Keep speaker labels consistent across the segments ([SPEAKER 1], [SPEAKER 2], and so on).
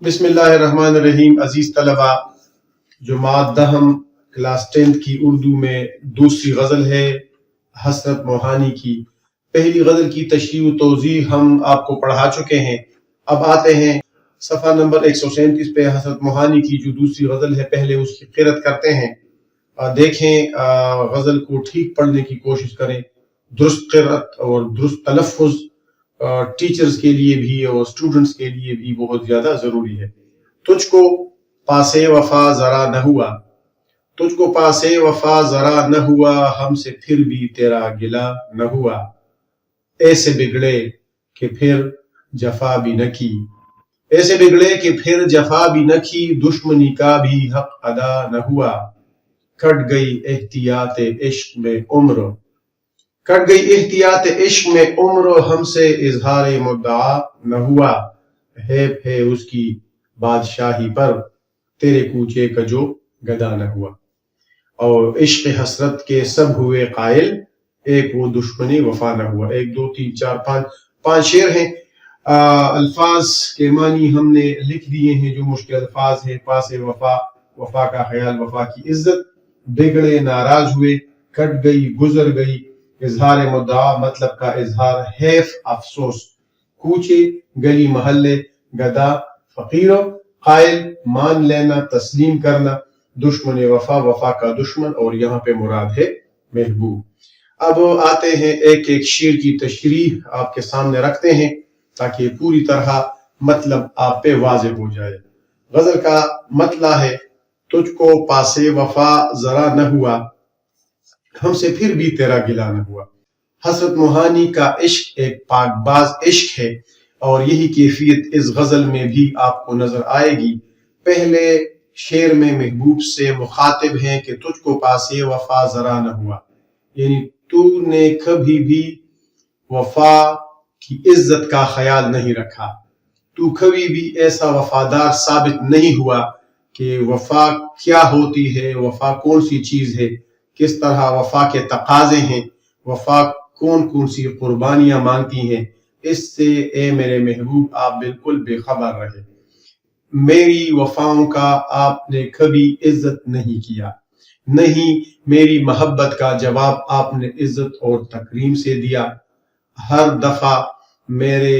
[SPEAKER 1] بسم اللہ الرحمن الرحیم. عزیز طلبہ، جو مادہ ہم کلاس 10 کی اردو میں دوسری غزل ہے حسرت موہانی کی. پہلی غزل کی تشریح و توضیح ہم آپ کو پڑھا چکے ہیں. اب آتے ہیں صفحہ نمبر 137 پہ حسرت موہانی کی جو دوسری غزل ہے. پہلے اس کی قرأت کرتے ہیں. دیکھیں غزل کو ٹھیک پڑھنے کی کوشش کریں. درست قرأت اور درست تلفظ ٹیچرز کے لیے بھی اور اسٹوڈنٹس کے لیے بھی بہت زیادہ ضروری ہے. تجھ کو پاسے وفا ذرا نہ ہوا، تجھ کو پاسے وفا ذرا نہ ہوا، ہم سے پھر بھی تیرا گلہ نہ ہوا. ایسے بگڑے کہ پھر جفا بھی نہ کی، ایسے بگڑے کہ پھر جفا بھی نہ کی، دشمنی کا بھی حق ادا نہ ہوا. کٹ گئی احتیاط عشق میں عمر، کٹ گئی احتیاط عشق میں عمر، ہم سے اظہار مدعا نہ ہوا. ہے اس کی بادشاہی پر، تیرے کوچے کا جو گدا نہ ہوا. اور عشق حسرت کے سب ہوئے قائل، ایک وہ دشمنی وفا نہ ہوا. 1 2 3 4 5 شعر ہیں. الفاظ کے معنی ہم نے لکھ دیے ہیں جو مشکل الفاظ ہیں. پاس وفا، وفا کا خیال، وفا کی عزت. بگڑے ناراض ہوئے، کٹ گئی گزر گئی. اظہار مدعا مطلب کا اظہار، حیف افسوس. کوچے گلی محلے، گدا فقیروں. قائل مان لینا، تسلیم کرنا. دشمن وفا، وفا کا دشمن، اور یہاں پہ مراد ہے محبوب. اب آتے ہیں ایک ایک شعر کی تشریح آپ کے سامنے رکھتے ہیں تاکہ پوری طرح مطلب آپ پہ واضح ہو جائے. غزل کا مطلب ہے تجھ کو پاسے وفا ذرا نہ ہوا، ہم سے پھر بھی تیرا گلہ نہ ہوا. حسرت موہانی کا عشق ایک پاک باز عشق ہے اور یہی کیفیت اس غزل میں بھی آپ کو نظر آئے گی. پہلے شعر میں محبوب سے مخاطب ہیں کہ تجھ کو پاسے وفا ذرا نہ ہوا، یعنی تو نے کبھی بھی وفا کی عزت کا خیال نہیں رکھا. تو کبھی بھی ایسا وفادار ثابت نہیں ہوا کہ وفا کیا ہوتی ہے، وفا کون سی چیز ہے، کس طرح وفا کے تقاضے ہیں، وفا کون کون سی قربانیاں مانگتی ہیں. اس سے اے میرے محبوب آپ بالکل بے خبر رہے. میری وفاؤں کا آپ نے کبھی عزت نہیں کیا، نہیں میری محبت کا جواب آپ نے عزت اور تکریم سے دیا. ہر دفعہ میرے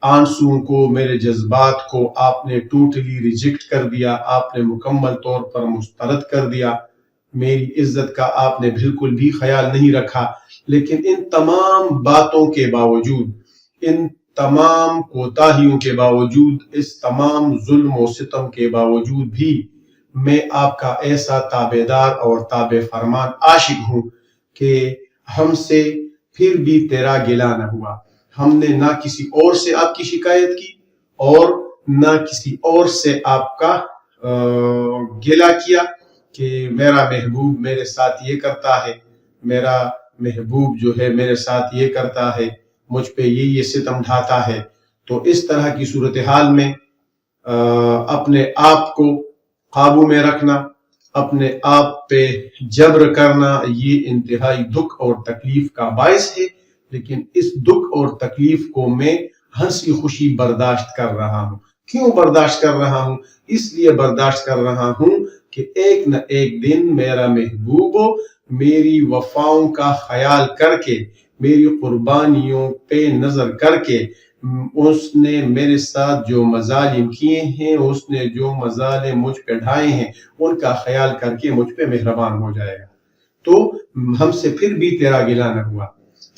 [SPEAKER 1] آنسوں کو، میرے جذبات کو آپ نے ٹوٹلی ریجیکٹ کر دیا، آپ نے مکمل طور پر مسترد کر دیا. میری عزت کا آپ نے بالکل بھی خیال نہیں رکھا. لیکن ان تمام باتوں کے باوجود، ان تمام کوتاہیوں کے باوجود، اس تمام ظلم و ستم کے باوجود بھی میں آپ کا ایسا تابعدار اور تابع فرمان عاشق ہوں کہ ہم سے پھر بھی تیرا گلہ نہ ہوا. ہم نے نہ کسی اور سے آپ کی شکایت کی اور نہ کسی اور سے آپ کا گلہ کیا کہ میرا محبوب میرے ساتھ یہ کرتا ہے، میرا محبوب جو ہے میرے ساتھ یہ کرتا ہے، مجھ پہ یہ ستم ڈھاتا ہے. تو اس طرح کی صورتحال میں اپنے آپ کو قابو میں رکھنا، اپنے آپ پہ جبر کرنا، یہ انتہائی دکھ اور تکلیف کا باعث ہے. لیکن اس دکھ اور تکلیف کو میں ہنسی خوشی برداشت کر رہا ہوں. کیوں برداشت کر رہا ہوں؟ اس لیے برداشت کر رہا ہوں کہ ایک نہ ایک دن میرا محبوب میری وفاؤں کا خیال کر کے، میری قربانیوں پہ نظر کر کے، اس نے میرے ساتھ جو مظالم کیے ہیں، اس نے جو مظالم مجھ پہ ڈھائے ہیں، ان کا خیال کر کے مجھ پہ مہربان ہو جائے گا. تو ہم سے پھر بھی تیرا گلہ نہ ہوا.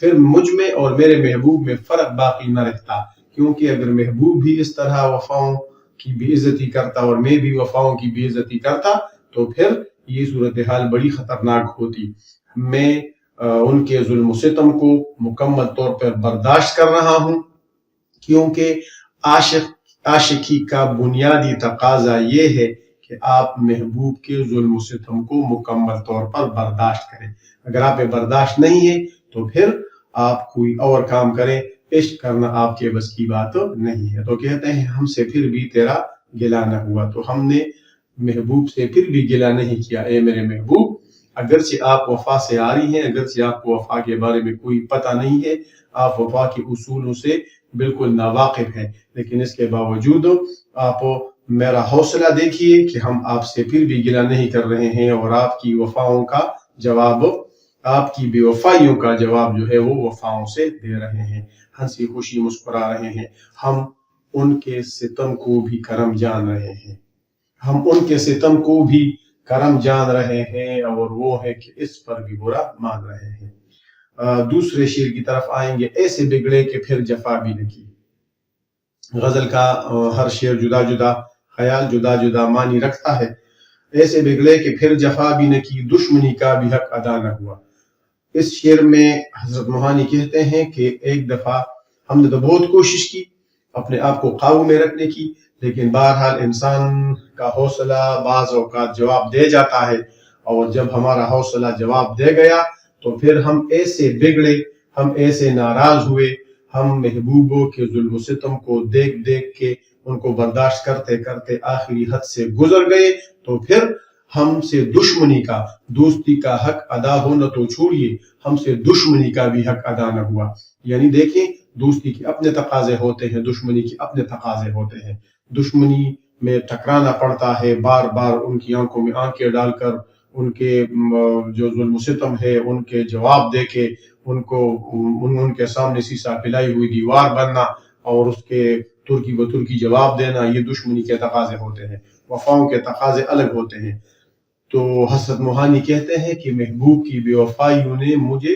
[SPEAKER 1] پھر مجھ میں اور میرے محبوب میں فرق باقی نہ رہتا، کیونکہ اگر محبوب بھی اس طرح وفاؤں کی بے عزتی کرتا اور میں بھی وفاؤں کی بے عزتی کرتا تو پھر یہ صورتحال بڑی خطرناک ہوتی. میں ان کے ظلم و ستم کو مکمل طور پر برداشت کر رہا ہوں، کیونکہ عاشقی کا بنیادی تقاضا یہ ہے کہ آپ محبوب کے ظلم و ستم کو مکمل طور پر برداشت کریں. اگر آپ برداشت نہیں ہے تو پھر آپ کوئی اور کام کریں، عشق کرنا آپ کے بس کی بات نہیں ہے. تو کہتے ہیں ہم سے پھر بھی تیرا گلہ نہ ہوا. تو ہم نے محبوب سے پھر بھی گلہ نہیں کیا. اے میرے محبوب، اگرچہ آپ وفا سے عاری ہیں، اگرچہ آپ کو وفا کے بارے میں کوئی پتہ نہیں ہے، آپ وفا کے اصولوں سے بالکل ناواقف ہیں، لیکن اس کے باوجود آپ میرا حوصلہ دیکھیے کہ ہم آپ سے پھر بھی گلہ نہیں کر رہے ہیں، اور آپ کی وفاؤں کا جواب، آپ کی بے وفائیوں کا جواب جو ہے وہ وفاؤں سے دے رہے ہیں، ہنسی خوشی مسکرا رہے ہیں۔ ہم ان کے ستم کو بھی کرم جان رہے ہیں، ہم ان کے ستم کو بھی کرم جان رہے ہیں، اور وہ ہے کہ اس پر بھی برا مان رہے ہیں۔ دوسرے شعر کی طرف آئیں گے، ایسے بگڑے کہ پھر جفا بھی نہ کی۔ غزل کا ہر شعر جدا جدا خیال، جدا جدا معنی رکھتا ہے۔ ایسے بگڑے کہ پھر جفا بھی نہ کی، دشمنی کا بھی حق ادا نہ ہوا۔ اس شعر میں حضرت موہانی کہتے ہیں کہ ایک دفعہ ہم نے تو بہت کوشش کی اپنے آپ کو قابو میں رکھنے کی، لیکن بہرحال انسان کا حوصلہ بعض اوقات جواب دے جاتا ہے، اور جب ہمارا حوصلہ جواب دے گیا تو پھر ہم ایسے بگڑے، ہم ایسے ناراض ہوئے، ہم محبوبوں کے ظلم و ستم کو دیکھ دیکھ کے ان کو برداشت کرتے کرتے آخری حد سے گزر گئے، تو پھر ہم سے دشمنی کا، دوستی کا حق ادا ہونا تو چھوڑیے، ہم سے دشمنی کا بھی حق ادا نہ ہوا۔ یعنی دیکھیں، دوستی کے اپنے تقاضے ہوتے ہیں، دشمنی کے اپنے تقاضے ہوتے ہیں۔ دشمنی میں ٹکرانا پڑتا ہے، بار بار ان کی آنکھوں میں آنکھیں ڈال کر ان کے جو ظلم و ستم ہے ان کے جواب دے کے ان کے سامنے سیسا پلائی ہوئی دیوار بننا اور اس کے ترکی و ترکی جواب دینا، یہ دشمنی کے تقاضے ہوتے ہیں۔ وفاؤں کے تقاضے الگ ہوتے ہیں۔ تو حضرت موہانی کہتے ہیں کہ محبوب کی بے وفائیوں نے مجھے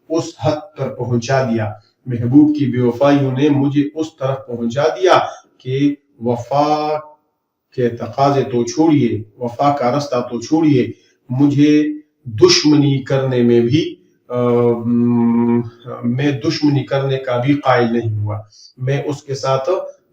[SPEAKER 1] اس حد پر پہنچا دیا، محبوب کی بے وفائیوں نے مجھے اس طرف پہنچا دیا کہ وفا کے تقاضے تو چھوڑیے، وفا کا رستہ تو چھوڑیے، مجھے دشمنی کرنے میں بھی میں دشمنی کرنے کا بھی قائل نہیں ہوا۔ میں اس کے ساتھ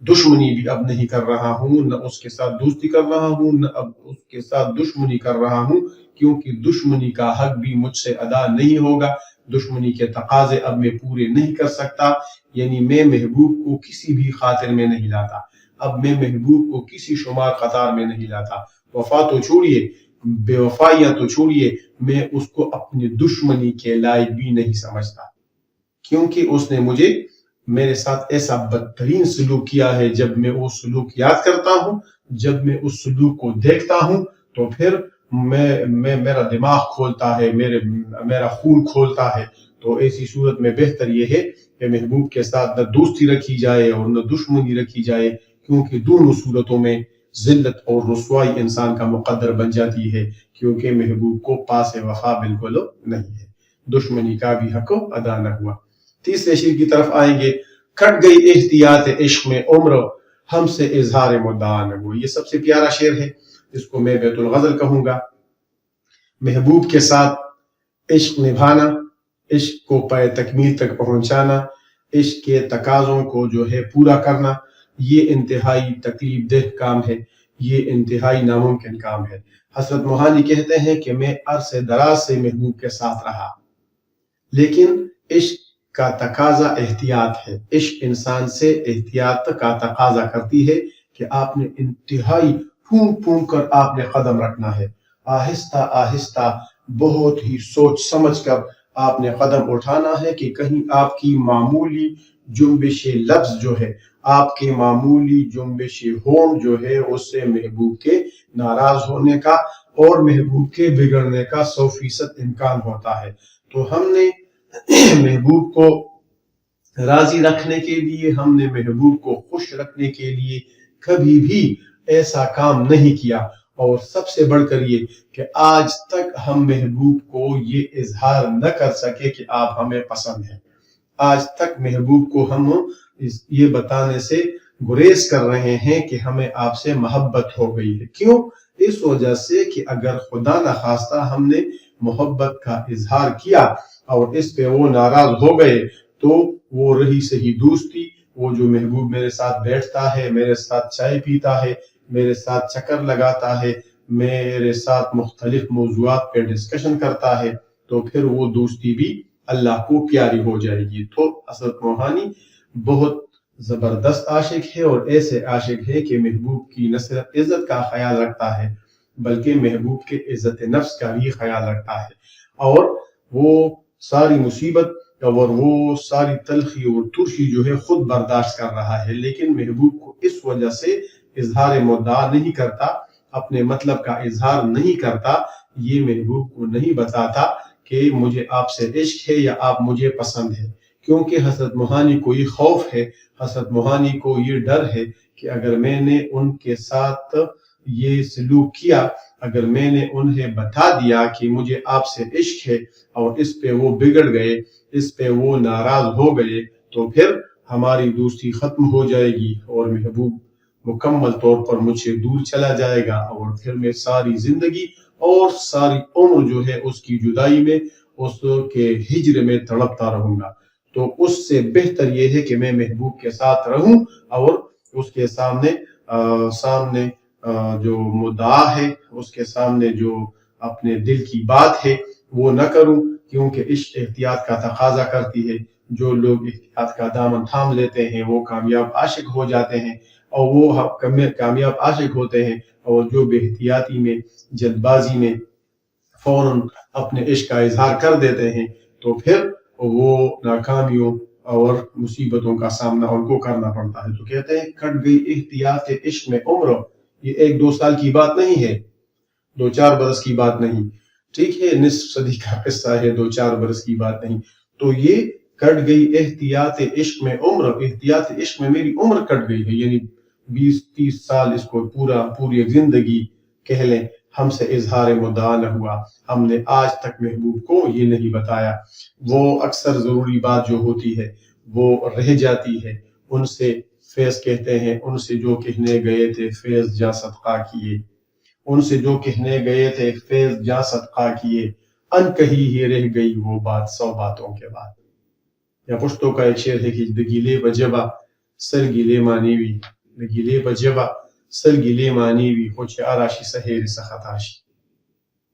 [SPEAKER 1] دشمنی بھی اب نہیں کر رہا ہوں، نہ اس کے ساتھ دوستی کر رہا ہوں، نہ اب اس کے ساتھ دشمنی کر رہا ہوں، کیونکہ دشمنی کا حق بھی مجھ سے ادا نہیں ہوگا، دشمنی کے تقاضے اب میں پورے نہیں کر سکتا۔ یعنی میں محبوب کو کسی بھی خاطر میں نہیں لاتا، اب میں محبوب کو کسی شمار قطار میں نہیں لاتا۔ وفا تو چھوڑیے، بے وفائیاں تو چھوڑیے، میں اس کو اپنی دشمنی کے لائق بھی نہیں سمجھتا، کیونکہ اس نے مجھے میرے ساتھ ایسا بدترین سلوک کیا ہے۔ جب میں وہ سلوک یاد کرتا ہوں، جب میں اس سلوک کو دیکھتا ہوں، تو پھر میرا دماغ کھولتا ہے، میرا خون کھولتا ہے۔ تو ایسی صورت میں بہتر یہ ہے کہ محبوب کے ساتھ نہ دوستی رکھی جائے اور نہ دشمنی رکھی جائے، کیونکہ دونوں صورتوں میں ذلت اور رسوائی انسان کا مقدر بن جاتی ہے، کیونکہ محبوب کو پاس وفا بالکل نہیں ہے، دشمنی کا بھی حق ادا نہ ہوا۔ تیسرے شعر کی طرف آئیں گے، کٹ گئی احتیاط عشق میں عمر، ہم سے اظہار مدعا نہ ہوا۔ یہ سب سے پیارا شعر ہے، اس کو میں بیت الغزل کہوں گا۔ محبوب کے ساتھ عشق نبھانا، عشق کو پائے تکمیل تک پہنچانا، عشق کے تقاضوں کو جو ہے پورا کرنا، یہ انتہائی تکلیف دہ کام ہے، یہ انتہائی ناممکن کام ہے۔ حضرت موہانی کہتے ہیں کہ میں عرصے دراز سے محبوب کے ساتھ رہا، لیکن عشق کا تقاضا احتیاط ہے، عشق انسان سے احتیاط کا تقاضا کرتی ہے کہ آپ نے انتہائی پھونک پھونک کر آپ نے قدم رکھنا ہے، آہستہ آہستہ بہت ہی سوچ سمجھ کر آپ نے قدم اٹھانا ہے کہ کہیں آپ کی معمولی جنبش لفظ جو ہے، آپ کے معمولی جنبش ہونٹ جو ہے، اس سے محبوب کے ناراض ہونے کا اور محبوب کے بگڑنے کا 100% امکان ہوتا ہے۔ تو ہم نے محبوب کو راضی رکھنے کے لیے، ہم نے محبوب کو خوش رکھنے کے لیے کبھی بھی ایسا کام نہیں کیا، اور سب سے بڑھ کر یہ کہ آج تک ہم محبوب کو یہ اظہار نہ کر سکے کہ آپ ہمیں پسند ہیں۔ آج تک محبوب کو ہم یہ بتانے سے گریز کر رہے ہیں کہ ہمیں آپ سے محبت ہو گئی ہے۔ کیوں؟ اس وجہ سے کہ اگر خدا نخواستہ ہم نے محبت کا اظہار کیا اور اس پہ وہ ناراض ہو گئے، تو وہ رہی صحیح دوستی، وہ جو محبوب میرے ساتھ بیٹھتا ہے، میرے ساتھ چائے پیتا ہے، میرے ساتھ چکر لگاتا ہے، میرے ساتھ مختلف موضوعات پہ ڈسکشن کرتا ہے، تو پھر وہ دوستی بھی اللہ کو پیاری ہو جائے گی۔ تو حضرت موہانی بہت زبردست عاشق ہے، اور ایسے عاشق ہے کہ محبوب کی نہ صرف عزت کا خیال رکھتا ہے بلکہ محبوب کے عزت نفس کا بھی خیال رکھتا ہے، اور وہ ساری مصیبت اور وہ ساری تلخی اور ترشی جو ہے خود برداشت کر رہا ہے، لیکن محبوب کو اس وجہ سے اظہار مدعا نہیں کرتا، اپنے مطلب کا اظہار نہیں کرتا، یہ محبوب کو نہیں بتاتا کہ مجھے آپ سے عشق ہے یا آپ مجھے پسند ہے، کیونکہ حضرت موہانی کو یہ خوف ہے، حضرت موہانی کو یہ ڈر ہے کہ اگر میں نے ان کے ساتھ یہ سلوک کیا، اگر میں نے انہیں بتا دیا کہ مجھے آپ سے عشق ہے اور اس پہ وہ بگڑ گئے، اس پہ وہ ناراض ہو گئے، تو پھر ہماری دوستی ختم ہو جائے گی اور محبوب مکمل طور پر مجھ سے دور چلا جائے گا، اور پھر میں ساری زندگی اور ساری عمر جو ہے اس کی جدائی میں، اس کے ہجر میں تڑپتا رہوں گا۔ تو اس سے بہتر یہ ہے کہ میں محبوب کے ساتھ رہوں اور اس کے سامنے جو مدعا ہے، اس کے سامنے جو اپنے دل کی بات ہے وہ نہ کروں، کیونکہ عشق احتیاط کا تقاضا کرتی ہے۔ جو لوگ احتیاط کا دامن تھام لیتے ہیں وہ کامیاب عاشق ہو جاتے ہیں، اور وہ کامیاب عاشق ہوتے ہیں، اور جو بے احتیاطی میں، جلد بازی میں فوراً اپنے عشق کا اظہار کر دیتے ہیں، تو پھر وہ ناکامیوں اور مصیبتوں کا سامنا ان کو کرنا پڑتا ہے۔ تو کہتے ہیں کٹ گئی احتیاط عشق میں عمر، یہ 1-2 سال کی بات نہیں ہے، 2-4 برس کی بات نہیں، ٹھیک ہے، نصف صدی کا قصہ ہے، 2-4 برس کی بات نہیں۔ تو یہ کٹ گئی احتیاط عشق میں عمر، احتیاط عشق میں میری عمر کٹ گئی ہے، یعنی 20-30 سال، اس کو پوری ایک زندگی کہہ لیں، ہم سے اظہار مدعا نہ ہوا، ہم نے آج تک محبوب کو یہ نہیں بتایا۔ وہ اکثر ضروری بات جو ہوتی ہے وہ رہ جاتی ہے، ان سے فیض کہتے ہیں، ان سے جو کہنے گئے تھے فیض جا صدقہ کیے، ان سے جو کہنے گئے تھے فیض جا صدقہ کیے، ان کہی ہی رہ گئی وہ بات 100 باتوں کے بعد۔ یا پشتو کا ایک شعر ہے کہ دگیلے بجبا سرگیلے مانیوی، دگیلے بجبا سرگیلے مانیوی خوچ آراشی سہیر سختاشی۔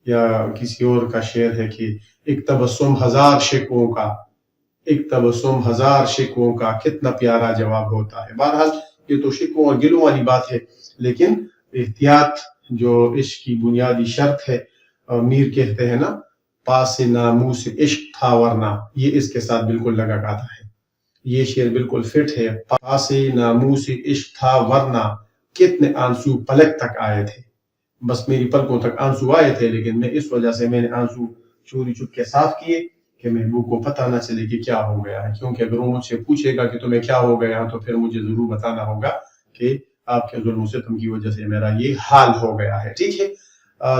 [SPEAKER 1] یا کسی اور کا شعر ہے کہ ایک تبسم 1000 شکووں کا، ایک تبسم 1000 شکووں کا کتنا پیارا جواب ہوتا ہے۔ بہرحال یہ تو شکووں اور گلوں والی بات ہے، لیکن احتیاط جو عشق کی بنیادی شرط ہے، میر کہتے ہیں نا، پاس ناموس عشق تھا ورنہ، یہ اس کے ساتھ بالکل لگا کرتا ہے، یہ شعر بالکل فٹ ہے۔ پاس ناموس عشق تھا ورنہ کتنے آنسو پلک تک آئے تھے، بس میری پلکوں تک آنسو آئے تھے، لیکن میں اس وجہ سے میں نے آنسو چوری چپ کے صاف کیے کہ محبوب کو پتہ نہ چلے کہ کیا ہو گیا ہے، کیونکہ اگر وہ مجھ سے پوچھے گا کہ تمہیں کیا ہو گیا تو پھر مجھے ضرور بتانا ہوگا کہ آپ کے ظلم و ستم کی وجہ سے میرا یہ حال ہو گیا ہے، ٹھیک ہے۔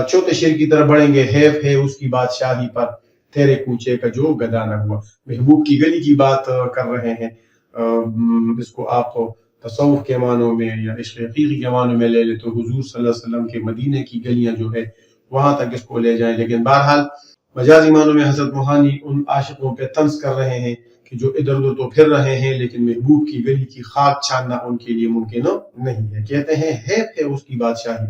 [SPEAKER 1] چوتھے شعر کی طرف بڑھیں گے۔ حیف ہے اس کی بادشاہی پر تیرے کوچے کا جو گدا نہ ہوا۔ محبوب کی گلی کی بات کر رہے ہیں، اس کو آپ تصوف کے معنوں میں یا عشق حقیقی کے معنوں میں لے لے تو حضور صلی اللہ علیہ وسلم کے مدینے کی گلیاں جو ہے وہاں تک اس کو لے جائیں، لیکن بہرحال مجازی معنوں میں حضرت موہانی ان عاشقوں پہ طنز کر رہے ہیں کہ جو ادھر ادھر تو پھر رہے ہیں لیکن محبوب کی گلی کی خاک چھاننا ان کے لیے ممکن نہیں ہے۔ کہتے ہیں حیف ہے اس کی بادشاہی،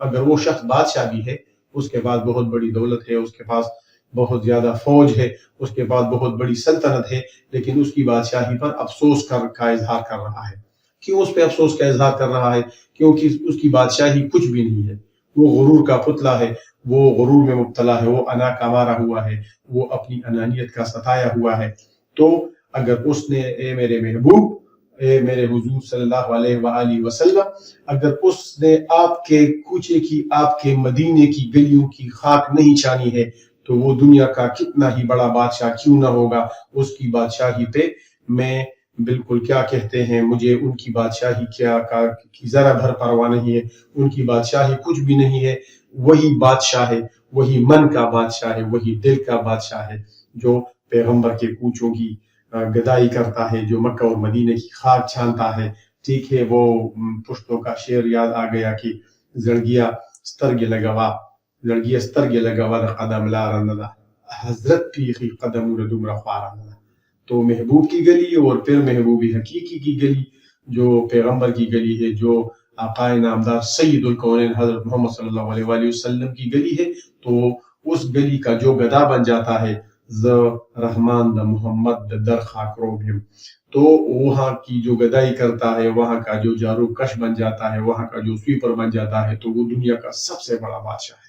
[SPEAKER 1] اگر وہ شخص بادشاہ بھی ہے، اس کے پاس بہت بڑی دولت ہے، اس کے پاس بہت زیادہ فوج ہے، اس کے پاس بہت بڑی سلطنت ہے، لیکن اس کی بادشاہی پر افسوس کا اظہار کر رہا ہے۔ کیوں اس پہ افسوس کا اظہار کر رہا ہے؟ کیونکہ اس کی بادشاہی کچھ بھی نہیں ہے، وہ غرور کا پتلا ہے، وہ غرور میں مبتلا ہے، وہ انا کا مارا ہوا ہے، وہ اپنی انانیت کا ستایا ہوا ہے۔ تو اگر اس نے، اے میرے محبوب، اے میرے حضور صلی اللہ علیہ وآلہ وسلم، اگر اس نے آپ کے کوچے کی، آپ کے مدینے کی گلیوں کی خاک نہیں چھانی ہے تو وہ دنیا کا کتنا ہی بڑا بادشاہ کیوں نہ ہوگا، اس کی بادشاہی پہ میں بالکل کیا کہتے ہیں، مجھے ان کی بادشاہی کی ذرا بھر پرواہ نہیں ہے، ان کی بادشاہی کچھ بھی نہیں ہے، وہی بادشاہ ہے، وہی من کا بادشاہ ہے، وہی دل کا بادشاہ ہے جو پیغمبر کے کوچوں کی گدائی کرتا ہے، جو مکہ اور مدینے کی خاک چھانتا ہے، ٹھیک ہے۔ وہ پشتوں کا شعر یاد آ گیا کہ زڑگیا سترگے لگوا دا قدم لارندا حضرت پیخی قدم ردم رخوارندا۔ تو محبوب کی گلی اور پھر محبوب حقیقی کی گلی جو پیغمبر کی گلی ہے، جو آقائے نامدار سید الکونین حضرت محمد صلی اللہ علیہ وآلہ وسلم کی گلی ہے، تو اس گلی کا جو گدا بن جاتا ہے، ز رحمان دا محمد دا در خاک روبیم، تو وہاں کی جو گدائی کرتا ہے، وہاں کا جو جارو کش بن جاتا ہے، وہاں کا جو سویپر بن جاتا ہے، تو وہ دنیا کا سب سے بڑا بادشاہ ہے،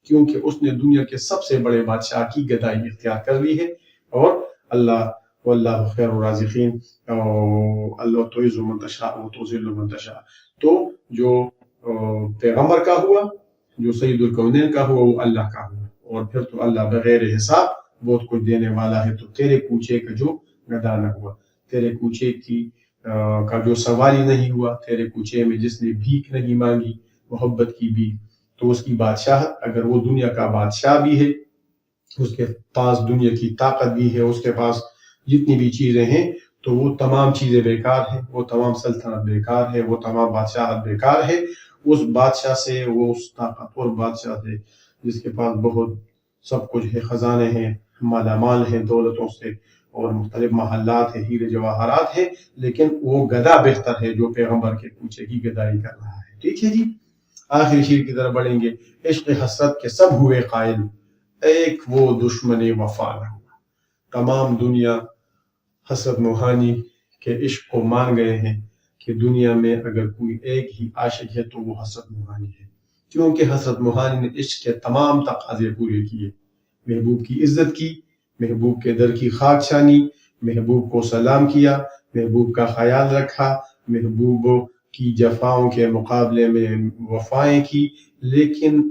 [SPEAKER 1] کیونکہ اس نے دنیا کے سب سے بڑے بادشاہ کی گدائی اختیار کر لی ہے۔ اور اللہ واللہ خیر الرازقین، اللہ تعز من تشاء و تذل من تشاء۔ تو جو پیغمبر کا ہوا، جو سید الکونین کا ہوا، وہ اللہ کا ہوا، اور پھر تو اللہ بغیر حساب بہت کچھ دینے والا ہے۔ تو تیرے کوچے کا جو گدا نہ ہوا، تیرے کوچے کا جو سوالی نہیں ہوا، تیرے کوچے میں جس نے بھیک نہیں مانگی، محبت کی بھیک، تو اس کی بادشاہت، اگر وہ دنیا کا بادشاہ بھی ہے، اس کے پاس دنیا کی طاقت بھی ہے، اس کے پاس جتنی بھی چیزیں ہیں، تو وہ تمام چیزیں بیکار ہیں، وہ تمام سلطنت بیکار ہے، وہ تمام بادشاہت بیکار ہے اس بادشاہ سے، وہ اس طاقتور بادشاہ سے جس کے پاس بہت سب کچھ ہے، خزانے ہیں، مالا مال ہیں دولتوں سے، اور مختلف محلات ہیں، ہیرے جواہرات ہیں، لیکن وہ گدھا بہتر ہے جو پیغمبر کے کوچے کی گدائی کر رہا ہے۔ ٹھیک ہے جی، آخری شیر کی طرف بڑھیں گے۔ عشق حسرت کے سب ہوئے قائل، ایک وہ دشمن وفا نہ ہوا۔ تمام دنیا حسرت موہانی کے عشق کو مان گئے ہیں کہ دنیا میں اگر کوئی ایک ہی عاشق ہے تو وہ حسرت موہانی ہے، کیونکہ حسرت موہانی نے عشق کے تمام تقاضے پورے کیے، محبوب کی عزت کی، محبوب کے در کی خاک چھانی، محبوب کو سلام کیا، محبوب کا خیال رکھا، محبوب کی جفاؤں کے مقابلے میں وفائیں کی، لیکن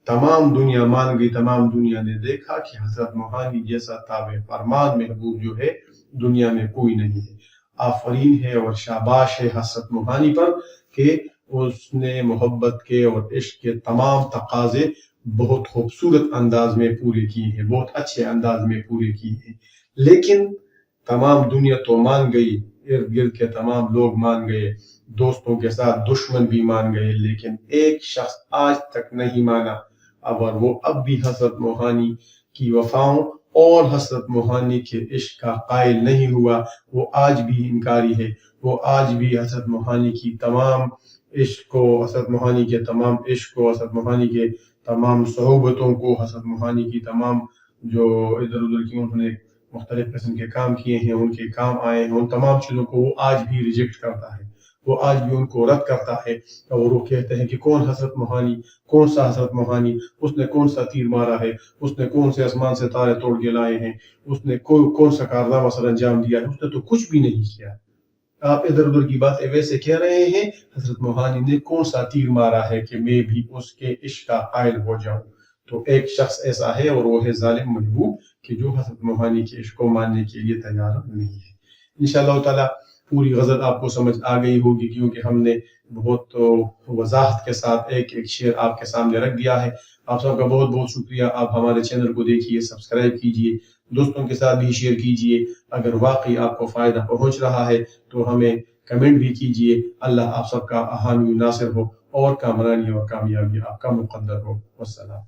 [SPEAKER 1] تمام دنیا مان گئی، تمام دنیا نے دیکھا کہ حضرت موہانی جیسا تابع فرمان محبوب جو ہے دنیا میں کوئی نہیں ہے۔ آفرین ہے اور شاباش ہے حضرت موہانی پر کہ اس نے محبت کے اور عشق کے تمام تقاضے بہت خوبصورت انداز میں پورے کیے ہیں، بہت اچھے انداز میں پورے کیے ہیں، لیکن تمام دنیا تو مان گئی، ارد گرد کے تمام لوگ مان گئے، دوستوں کے ساتھ دشمن بھی مان گئے، لیکن ایک شخص آج تک نہیں مانا، اور وہ اب بھی حضرت موہانی کی وفاؤں اور حضرت موہانی کے عشق کا قائل نہیں ہوا، وہ آج بھی انکاری ہے، وہ آج بھی حضرت موہانی کی تمام عشق کو، حضرت موہانی کے تمام عشق کو، حضرت موہانی کے تمام صحبتوں کو، حضرت موہانی کی تمام جو ادھر ادھر کی انہوں نے مختلف قسم کے کام کیے ہیں، ان کے کام آئے ہیں، ان تمام چیزوں کو وہ آج بھی ریجیکٹ کرتا ہے، وہ آج بھی ان کو رد کرتا ہے، اور وہ کہتے ہیں کہ کون حضرت موہانی، کون سا حضرت موہانی، اس نے کون سا تیر مارا ہے، اس نے کون سے آسمان سے تارے توڑ کے لائے ہیں، اس نے کون سا کارنامہ سر انجام دیا ہے، اس نے تو کچھ بھی نہیں کیا۔ آپ ادھر ادھر کی باتیں ویسے کہہ رہے ہیں، حضرت موہانی نے کون سا تیر مارا ہے کہ میں بھی اس کے عشق کا قائل ہو جاؤں؟ تو ایک شخص ایسا ہے اور وہ ہے ظالم محبوب کہ جو حضرت موہانی کے عشق کو ماننے کے لیے تیار نہیں ہے۔ انشاءاللہ تعالی پوری غزل آپ کو سمجھ آ گئی ہوگی، کیونکہ ہم نے بہت وضاحت کے ساتھ ایک ایک شعر آپ کے سامنے رکھ دیا ہے۔ آپ سب کا بہت بہت شکریہ، آپ ہمارے چینل کو دیکھیے، سبسکرائب کیجیے، دوستوں کے ساتھ بھی شیئر کیجیے، اگر واقعی آپ کو فائدہ پہنچ رہا ہے تو ہمیں کمنٹ بھی کیجیے۔ اللہ آپ سب کا حامی و ناصر ہو، اور کامرانی اور کامیابی آپ کا مقدر ہو۔ والسلام۔